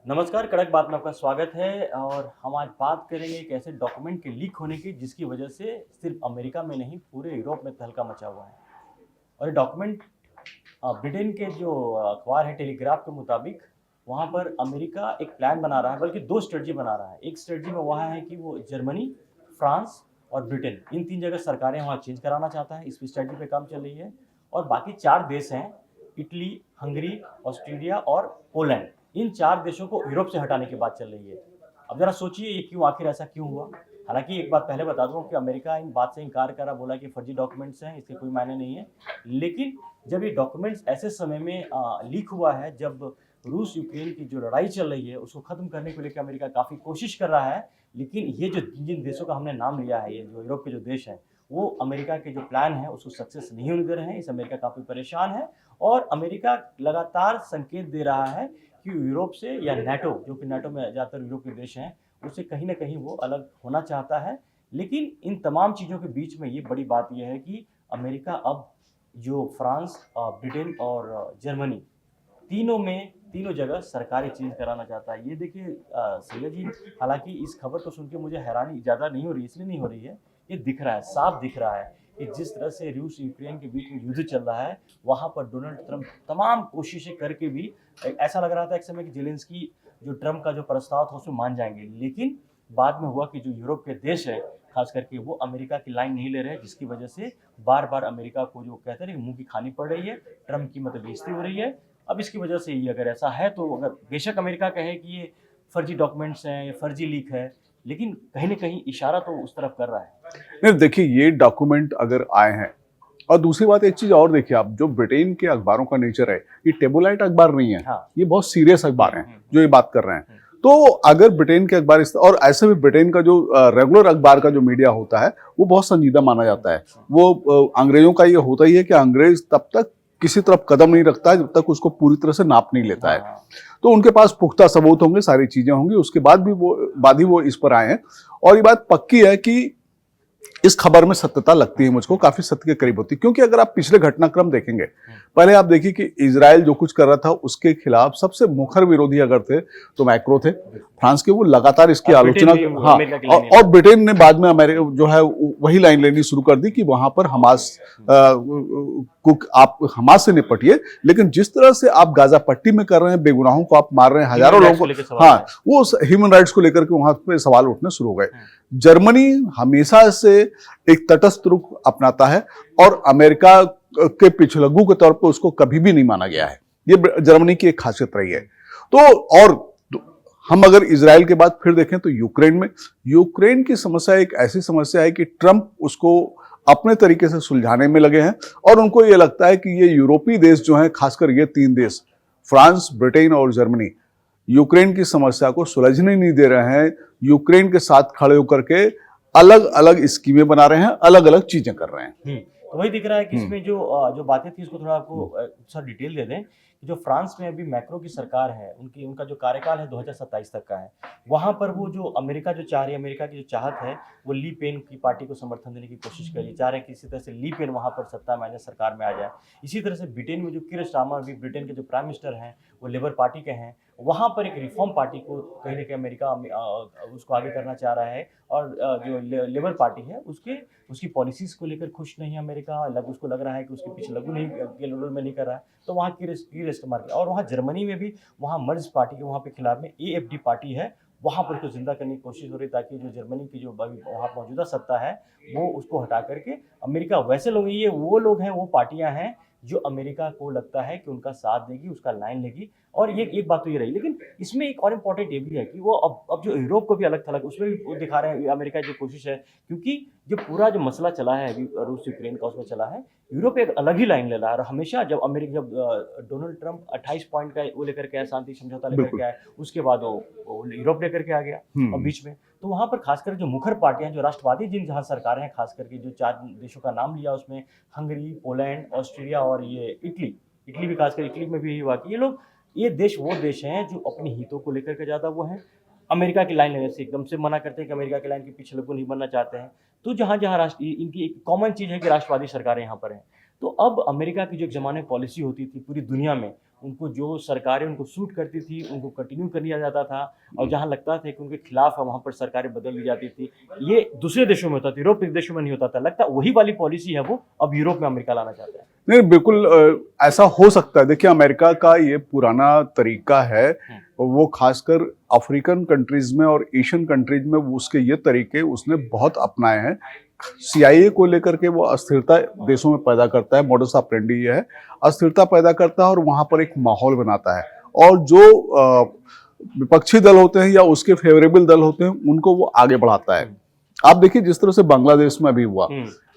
नमस्कार, कड़क बात में आपका स्वागत है और हम आज बात करेंगे एक ऐसे डॉक्यूमेंट के लीक होने की जिसकी वजह से सिर्फ अमेरिका में नहीं पूरे यूरोप में तहलका मचा हुआ है। और ये डॉक्यूमेंट ब्रिटेन के जो अखबार है टेलीग्राफ के मुताबिक वहाँ पर अमेरिका एक प्लान बना रहा है, बल्कि दो स्ट्रेटजी बना रहा है। एक स्ट्रेटजी में वह है कि वो जर्मनी, फ्रांस और ब्रिटेन इन तीन जगह सरकारें वहाँ चेंज कराना चाहता है। इस स्ट्रेटजी पे काम चल रही है। और बाकी चार देश हैं, इटली, हंगरी, ऑस्ट्रेलिया और पोलैंड। इन चार देशों को यूरोप से हटाने की बात चल रही है। अब जरा सोचिए ये क्यों, आखिर ऐसा क्यों हुआ। हालांकि एक बात पहले बता दूं कि अमेरिका इन बात से इनकार करा, बोला कि फर्जी डॉक्यूमेंट्स हैं, इसके कोई मायने नहीं है। लेकिन जब ये डॉक्यूमेंट्स ऐसे समय में लीक हुआ है जब रूस यूक्रेन की जो लड़ाई चल रही है उसको खत्म करने को लेकर अमेरिका काफ़ी कोशिश कर रहा है। लेकिन ये जो जिन देशों का हमने नाम लिया है, ये जो यूरोप के जो देश हैं, वो अमेरिका के जो प्लान है उसको सक्सेस नहीं होने दे रहे हैं। इस अमेरिका काफ़ी परेशान है और अमेरिका लगातार संकेत दे रहा है कि यूरोप से या नाटो, जो कि नाटो में ज़्यादातर यूरोप के देश हैं, उससे कहीं ना कहीं वो अलग होना चाहता है। लेकिन इन तमाम चीज़ों के बीच में ये बड़ी बात यह है कि अमेरिका अब जो फ्रांस, ब्रिटेन और जर्मनी, तीनों जगह सरकारी चेंज कराना चाहता है। ये देखिए सैयद जी, हालांकि इस खबर को सुन के मुझे हैरानी ज़्यादा नहीं हो रही, इसलिए नहीं हो रही है, ये दिख रहा है, साफ दिख रहा है कि जिस तरह से रूस यूक्रेन के बीच में युद्ध चल रहा है, वहाँ पर डोनाल्ड ट्रंप तमाम कोशिशें करके भी ऐसा लग रहा था एक समय कि जेलेंस्की जो ट्रंप का जो प्रस्ताव था उसमें मान जाएंगे। लेकिन बाद में हुआ कि जो यूरोप के देश है खास करके, वो अमेरिका की लाइन नहीं ले रहे हैं, जिसकी वजह से बार बार अमेरिका को जो कहते हैं ना मुंह की खानी पड़ रही है, ट्रंप की मतलब बेइज्जती हो रही है। अब इसकी वजह से ये अगर ऐसा है तो अगर बेशक अमेरिका कहे कि ये फर्जी डॉक्यूमेंट्स हैं या फर्जी लीक है, लेकिन कहीं ना कहीं इशारा तो उस तरफ कर रहा है। नहीं, देखिए ये डॉक्यूमेंट अगर आए हैं और दूसरी बात एक चीज और देखिए आप, जो ब्रिटेन के अखबारों का नेचर है, ये टेबुलाइट अखबार नहीं है। हाँ। ये बहुत सीरियस अखबार हैं जो ये बात कर रहे हैं। हम्म, तो अगर ब्रिटेन के अखबार और ऐसे भी ब्रिटेन का जो रेगुलर अखबार का जो मीडिया होता है वो बहुत संजीदा माना जाता है। वो अंग्रेजों का ये होता ही है कि अंग्रेज तब तक किसी तरफ कदम नहीं रखता है जब तक उसको पूरी तरह से नाप नहीं लेता है। हाँ। तो उनके पास पुख्ता सबूत होंगे, सारी चीजें होंगी, उसके बाद ही वो इस पर आए हैं। और ये बात पक्की है कि इस खबर में सत्यता लगती है मुझको, काफी सत्य के करीब होती है। क्योंकि अगर आप पिछले घटनाक्रम देखेंगे, पहले आप देखिए कि इजराइल जो कुछ कर रहा था उसके खिलाफ सबसे मुखर विरोधी अगर थे तो मैक्रो थे, फ्रांस के। वो लगातार इसकी आलोचना, हाँ, और ब्रिटेन ने बाद में अमेरिका जो है वही लाइन लेनी शुरू कर दी कि वहां पर हमास को आप हमास से निपटिए। लेकिन जिस तरह से आप गाजा पट्टी में कर रहे हैं, बेगुनाहों को आप मार रहे हैं, हजारों लोगों को, हाँ, वो ह्यूमन राइट्स को लेकर के वहां पे सवाल उठने शुरू हो गए। जर्मनी हमेशा से एक तटस्थ रुख अपनाता है और अमेरिका के पिछलग्गू के तौर पर उसको कभी भी नहीं माना गया है। ये जर्मनी की एक खासियत रही है। तो और हम अगर इजराइल के बाद फिर देखें तो यूक्रेन की समस्या एक ऐसी समस्या है कि ट्रंप उसको अपने तरीके से सुलझाने में लगे हैं। और उनको ये लगता है कि ये यूरोपीय देश जो हैं, खासकर ये तीन देश फ्रांस, ब्रिटेन और जर्मनी, यूक्रेन की समस्या को सुलझने नहीं दे रहे हैं। यूक्रेन के साथ खड़े होकर के अलग अलग स्कीमें बना रहे हैं, अलग अलग चीजें कर रहे हैं। तो वही दिख रहा है कि इसमें जो बातें थी उसको थोड़ा आपको थोड़ा डिटेल दे दें कि जो फ्रांस में अभी मैक्रो की सरकार है, उनका जो कार्यकाल है 2027 तक का है। वहां पर वो जो अमेरिका जो चाह रही है, अमेरिका की जो चाहत है, वो ली पेन की पार्टी को समर्थन देने की कोशिश कर रही है। चाह रहे हैं कि इसी तरह से ली पेन वहां पर सत्ता में आ जाए, सरकार में आ जाए। इसी तरह से ब्रिटेन में जो कीर स्टारमर भी ब्रिटेन के जो प्राइम मिनिस्टर हैं वो लेबर पार्टी के हैं, वहां पर एक रिफॉर्म पार्टी को कहीं ना कहीं अमेरिका उसको आगे करना चाह रहा है। और जो लेबर पार्टी है उसकी पॉलिसीज को लेकर खुश नहीं है अमेरिका। उसको लग रहा है कि उसके पीछे लगू नहीं के लोडर में नहीं कर रहा है। तो वहाँ की इस्तेमाल, और वहाँ जर्मनी में भी वहाँ मर्ज पार्टी के वहाँ पे खिलाफ में AFD पार्टी है, वहाँ पर उसको जिंदा करने की कोशिश हो रही है ताकि जो जर्मनी की जो वहाँ मौजूदा सत्ता है वो उसको हटा करके अमेरिका, वैसे लोग, ये वो लोग हैं, वो पार्टियां हैं जो अमेरिका को लगता है कि उनका साथ देगी, उसका लाइन लेगी। और ये एक बात तो ये रही। लेकिन इसमें एक और इम्पोर्टेंट ये भी है कि वो अब जो यूरोप को भी अलग थलग उसमें भी वो दिखा रहे हैं अमेरिका की जो कोशिश है, क्योंकि जो पूरा जो मसला चला है अभी रूस यूक्रेन का, उसमें चला है, यूरोप एक अलग ही लाइन ले रहा है। और हमेशा जब डोनाल्ड ट्रंप 28 पॉइंट का वो लेकर के आया, शांति समझौता लेकर के आया, उसके बाद वो यूरोप लेकर के आ गया और बीच में। तो वहाँ पर खासकर जो मुखर पार्टियां, जो राष्ट्रवादी जहाँ सरकारें हैं, खास करके जो 4 देशों का नाम लिया उसमें हंगरी, पोलैंड, ऑस्ट्रेलिया और ये इटली भी, खासकर इटली में भी यही हुआ कि ये देश वो देश हैं जो अपने हितों को लेकर के ज़्यादा वो हैं, अमेरिका की लाइन लेने से एकदम से मना करते हैं कि अमेरिका की लाइन के पीछे लोग नहीं बनना चाहते हैं। तो जहाँ जहाँ राष्ट्र, इनकी एक कॉमन चीज़ है कि राष्ट्रवादी सरकारें यहाँ पर हैं। तो अब अमेरिका की जो एक ज़माने में पॉलिसी होती थी पूरी दुनिया में, उनको जो सरकारें उनको सूट करती थी उनको कंटिन्यू कर लिया जाता था, और जहाँ लगता था कि उनके खिलाफ है वहाँ पर सरकारें बदल दी जाती थी। ये दूसरे देशों में होता था, यूरोपीय देशों में नहीं होता था। लगता वही वाली पॉलिसी है वो अब यूरोप में अमेरिका लाना चाहता है। नहीं, बिल्कुल ऐसा हो सकता है। देखिए, अमेरिका का ये पुराना तरीका है, वो खासकर अफ्रीकन कंट्रीज में और एशियन कंट्रीज में उसके ये तरीके उसने बहुत अपनाए हैं। सीआईए को लेकर के वो अस्थिरता देशों में पैदा करता है, मॉडस ऑपरेंडी ये है, अस्थिरता पैदा करता है और वहां पर एक माहौल बनाता है, और जो विपक्षी दल होते हैं या उसके फेवरेबल दल होते हैं उनको वो आगे बढ़ाता है। आप देखिए जिस तरह से बांग्लादेश में भी हुआ,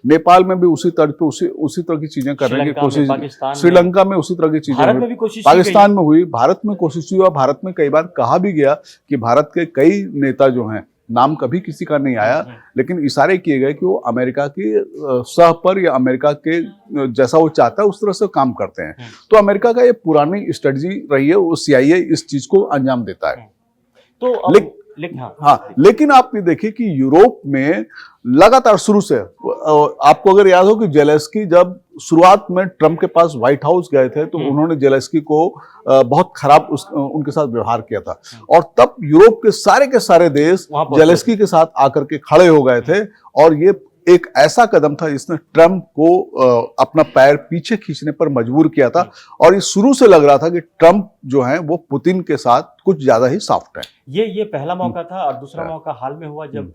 नेपाल में भी उसी तर्ज पे उसी तरह की चीजें करने की कोशिश, श्रीलंका में उसी तरह की चीजें भारत में भी कोशिश, पाकिस्तान में हुई, भारत में कोशिश हुई, और भारत में कई बार कहा भी गया कि भारत के कई नेता जो हैं, नाम कभी किसी का नहीं आया, लेकिन इशारे किए गए कि वो अमेरिका की सह पर या अमेरिका के जैसा वो चाहता है उस तरह से काम करते हैं। तो अमेरिका का ये पुरानी स्ट्रेटजी रही है, वो सीआईए इस चीज को अंजाम देता है। तो लेकिन आप ये देखिए कि यूरोप में लगातार शुरू से, आपको अगर याद हो कि जेलेंस्की जब शुरुआत में ट्रंप के पास व्हाइट हाउस गए थे तो उन्होंने जेलेंस्की को बहुत खराब उनके साथ व्यवहार किया था, और तब यूरोप के सारे देश जेलेंस्की के साथ आकर के खड़े हो गए थे, और ये एक ऐसा कदम था जिसने ट्रंप को अपना पैर पीछे खींचने पर मजबूर किया था, और ये शुरू से लग रहा था कि ट्रंप जो है वो पुतिन के साथ कुछ ज्यादा ही सॉफ्ट है। ये पहला मौका था, और दूसरा मौका हाल में हुआ जब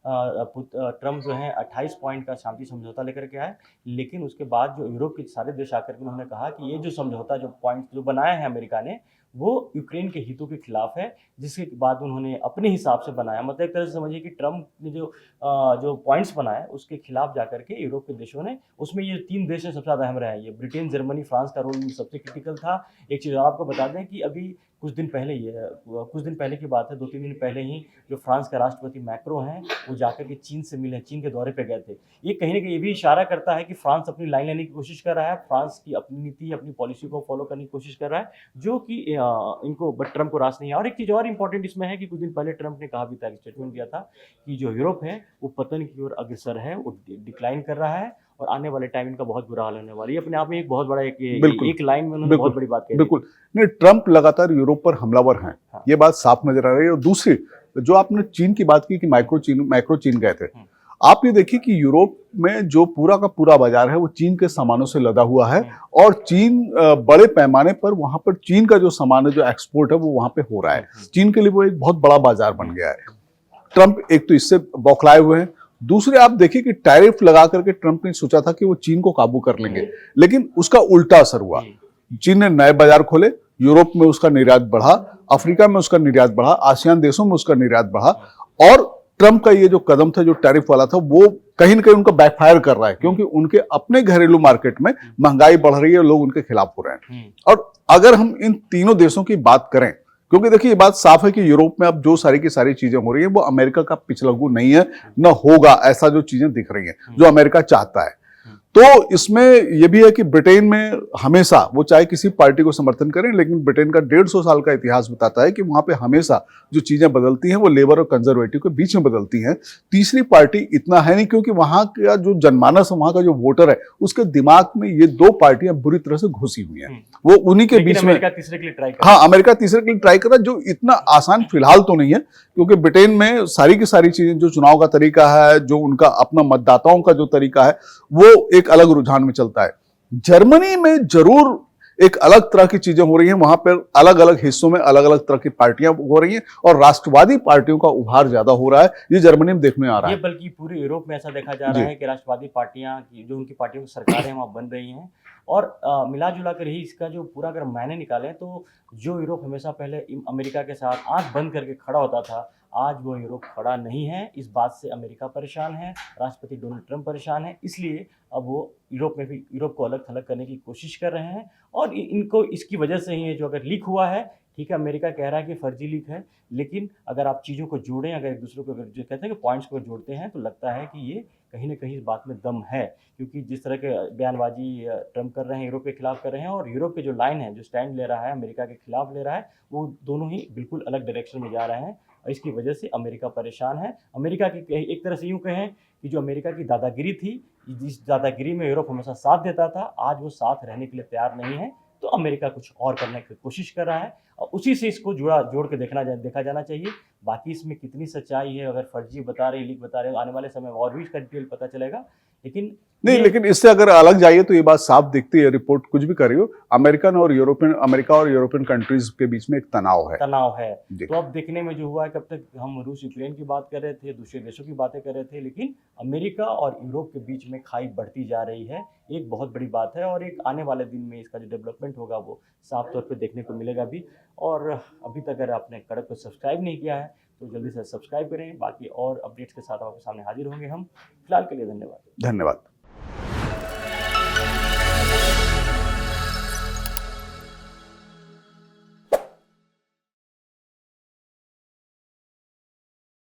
ट्रंप जो है 28 पॉइंट का शांति समझौता लेकर के आए, लेकिन उसके बाद जो यूरोप के सारे देश आकर के उन्होंने कहा कि ये जो समझौता, जो पॉइंट जो बनाया है अमेरिका ने, वो यूक्रेन के हितों के खिलाफ है, जिसके बाद उन्होंने अपने हिसाब से बनाया। मतलब एक तरह से समझिए कि ट्रंप ने जो पॉइंट्स बनाए उसके खिलाफ जाकर के यूरोप के देशों ने, उसमें ये 3 देश सबसे ज़्यादा अहम रहे हैं, ये ब्रिटेन, जर्मनी, फ्रांस का रोल सबसे क्रिटिकल था। एक चीज़ और आपको बता दें कि अभी कुछ दिन पहले की बात है, 2-3 दिन पहले ही जो फ्रांस का राष्ट्रपति मैक्रो हैं वो जाकर के चीन से मिले, चीन के दौरे पे गए थे। ये कहीं ना कहीं ये भी इशारा करता है कि फ्रांस अपनी लाइन लेने की कोशिश कर रहा है, फ्रांस की अपनी नीति, अपनी पॉलिसी को फॉलो करने की कोशिश कर रहा है, जो कि इनको ट्रंप को रास नहीं है। और एक चीज़ और इंपॉर्टेंट इसमें है कि कुछ दिन पहले ट्रंप ने कहा भी था, स्टेटमेंट दिया था कि जो यूरोप है वो पतन की ओर अग्रसर है, वो डिक्लाइन कर रहा है, और आने वाले टाइम इनका बहुत बुरा हाल होने वाला है। ये अपने आप में एक बहुत बड़ा एक लाइन में उन्होंने बहुत बड़ी बात कही। बिल्कुल नहीं, ट्रंप लगातार यूरोप पर हमलावर हैं, ये बात साफ नजर आ रही है। और दूसरी जो आपने चीन की बात की कि मैक्रो चीन गए थे, आप ये देखिए कि यूरोप में जो पूरा का पूरा बाजार है वो चीन के सामानों से लदा हुआ है, और चीन बड़े पैमाने पर वहां पर चीन का जो सामान है, जो एक्सपोर्ट है वो वहां पे हो रहा है। चीन के लिए वो एक बहुत बड़ा बाजार बन गया है। ट्रंप एक तो इससे बौखलाए हुए हैं, दूसरे आप देखिए कि टैरिफ लगा करके ट्रंप ने सोचा था कि वो चीन को काबू कर लेंगे, लेकिन उसका उल्टा असर हुआ। चीन ने नए बाजार खोले, यूरोप में उसका निर्यात बढ़ा, अफ्रीका में उसका निर्यात बढ़ा, आसियान देशों में उसका निर्यात बढ़ा, और ट्रंप का ये जो कदम था, जो टैरिफ वाला था, वो कहीं ना कहीं उनका बैकफायर कर रहा है, क्योंकि उनके अपने घरेलू मार्केट में महंगाई बढ़ रही है, लोग उनके खिलाफ हो रहे हैं। और अगर हम इन तीनों देशों की बात करें, क्योंकि देखिए ये बात साफ है कि यूरोप में अब जो सारी की सारी चीजें हो रही है वो अमेरिका का पिछलग्गू नहीं है, न होगा, ऐसा जो चीजें दिख रही हैं जो अमेरिका चाहता है। तो इसमें यह भी है कि ब्रिटेन में हमेशा, वो चाहे किसी पार्टी को समर्थन करें, लेकिन ब्रिटेन का 150 साल का इतिहास बताता है कि वहां पे हमेशा जो चीजें बदलती हैं वो लेबर और कंजर्वेटिव के बीच में बदलती हैं। तीसरी पार्टी इतना है नहीं, क्योंकि वहां का जो जनमानस, वहां का जो वोटर है, उसके दिमाग में ये दो पार्टियां बुरी तरह से घुसी हुई हैं। वो उन्हीं के बीच में अमेरिका तीसरे के लिए ट्राई कर रहा है, जो इतना आसान फिलहाल तो नहीं है, क्योंकि ब्रिटेन में सारी की सारी चीजें, जो चुनाव का तरीका है, जो उनका अपना मतदाताओं का जो तरीका है, वो एक अलग रुझान में चलता है। जर्मनी में जरूर एक अलग तरह की चीजें हो रही हैं, वहां पर अलग अलग हिस्सों में अलग अलग तरह की पार्टियां हो रही हैं, और राष्ट्रवादी पार्टियों का उभार ज्यादा हो रहा है, ये जर्मनी में देखने आ रहा है। बल्कि पूरे यूरोप में ऐसा देखा जा रहा है कि राष्ट्रवादी पार्टियां, जो उनकी पार्टियों की सरकारें वहां बन रही हैं, और मिला जुला कर ही इसका जो पूरा अगर मायने निकालें तो जो यूरोप हमेशा पहले अमेरिका के साथ आंख बंद करके खड़ा होता था, आज वो यूरोप खड़ा नहीं है। इस बात से अमेरिका परेशान है, राष्ट्रपति डोनाल्ड ट्रंप परेशान है, इसलिए अब वो यूरोप को अलग थलग करने की कोशिश कर रहे हैं। और इनको इसकी वजह से ही जो अगर लीक हुआ है, ठीक है, अमेरिका कह रहा है कि फर्जी लीक है, लेकिन अगर आप चीज़ों को जोड़ें, अगर एक दूसरे को अगर जो कहते हैं कि पॉइंट्स को जोड़ते हैं, तो लगता है कि ये कहीं ना कहीं इस बात में दम है। क्योंकि जिस तरह के बयानबाजी ट्रंप कर रहे हैं, यूरोप के खिलाफ कर रहे हैं, और यूरोप के जो लाइन है, जो स्टैंड ले रहा है, अमेरिका के खिलाफ ले रहा है, वो दोनों ही बिल्कुल अलग डायरेक्शन में जा रहे हैं, और इसकी वजह से अमेरिका परेशान है। अमेरिका की एक तरह से यूँ कहें कि जो अमेरिका की दादागिरी थी, जिस दादागिरी में यूरोप हमेशा साथ देता था, आज वो साथ रहने के लिए तैयार नहीं है। तो अमेरिका कुछ और करने की कोशिश कर रहा है और उसी से इसको जोड़ के देखा जाना चाहिए। बाकी इसमें कितनी सच्चाई है, अगर फर्जी बता रहे, लीक बता रहे, आने वाले समय में और भी इसका डिटेल पता चलेगा। लेकिन नहीं, लेकिन इससे अगर अलग जाइए तो ये बात साफ दिखती है, रिपोर्ट कुछ भी कर रही हो, अमेरिका और यूरोपियन कंट्रीज के बीच में एक तनाव है। तो अब देखने में जो हुआ है, कब तक हम रूस यूक्रेन की बात कर रहे थे, दूसरे देशों की बातें कर रहे थे, लेकिन अमेरिका और यूरोप के बीच में खाई बढ़ती जा रही है। एक बहुत बड़ी बात है और एक आने वाले दिन में इसका जो डेवलपमेंट होगा वो साफ तौर पर देखने को मिलेगा भी। और अभी तक अगर आपने कड़क को सब्सक्राइब नहीं किया है तो जल्दी से सब्सक्राइब करें। बाकी और अपडेट्स के साथ आपके सामने हाजिर होंगे हम। फिलहाल के लिए धन्यवाद।